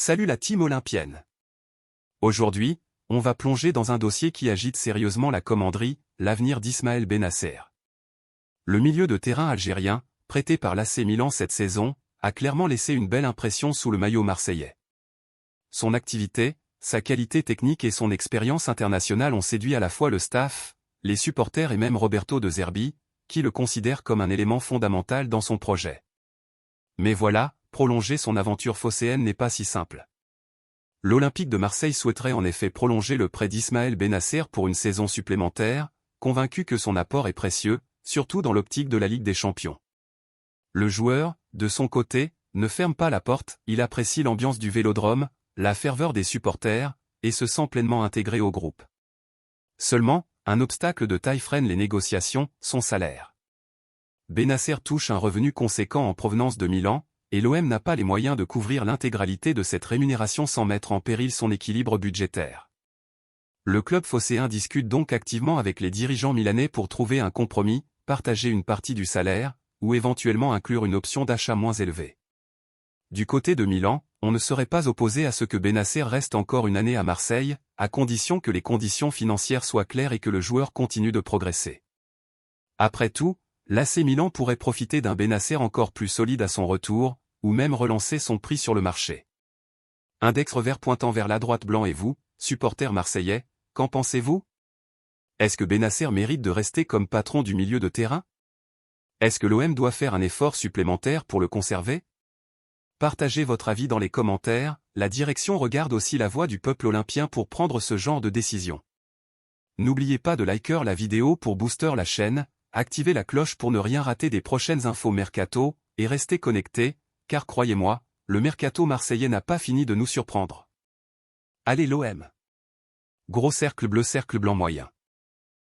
Salut la team olympienne. Aujourd'hui, on va plonger dans un dossier qui agite sérieusement la commanderie, l'avenir d'Ismaël Bennacer. Le milieu de terrain algérien, prêté par l'AC Milan cette saison, a clairement laissé une belle impression sous le maillot marseillais. Son activité, sa qualité technique et son expérience internationale ont séduit à la fois le staff, les supporters et même Roberto De Zerbi, qui le considère comme un élément fondamental dans son projet. Mais voilà, prolonger son aventure phocéenne n'est pas si simple. L'Olympique de Marseille souhaiterait en effet prolonger le prêt d'Ismaël Bennacer pour une saison supplémentaire, convaincu que son apport est précieux, surtout dans l'optique de la Ligue des Champions. Le joueur, de son côté, ne ferme pas la porte, il apprécie l'ambiance du Vélodrome, la ferveur des supporters, et se sent pleinement intégré au groupe. Seulement, un obstacle de taille freine les négociations, son salaire. Bennacer touche un revenu conséquent en provenance de Milan, et l'OM n'a pas les moyens de couvrir l'intégralité de cette rémunération sans mettre en péril son équilibre budgétaire. Le club phocéen discute donc activement avec les dirigeants milanais pour trouver un compromis, partager une partie du salaire, ou éventuellement inclure une option d'achat moins élevée. Du côté de Milan, on ne serait pas opposé à ce que Bennacer reste encore une année à Marseille, à condition que les conditions financières soient claires et que le joueur continue de progresser. Après tout, l'AC Milan pourrait profiter d'un Bennacer encore plus solide à son retour, ou même relancer son prix sur le marché. Index revers pointant vers la droite blanc et vous, supporters marseillais, qu'en pensez-vous? Est-ce que Bennacer mérite de rester comme patron du milieu de terrain? Est-ce que l'OM doit faire un effort supplémentaire pour le conserver? Partagez votre avis dans les commentaires, la direction regarde aussi la voix du peuple olympien pour prendre ce genre de décision. N'oubliez pas de liker la vidéo pour booster la chaîne, activez la cloche pour ne rien rater des prochaines infos mercato, et restez connectés, car croyez-moi, le mercato marseillais n'a pas fini de nous surprendre. Allez l'OM! Gros cercle bleu cercle blanc moyen.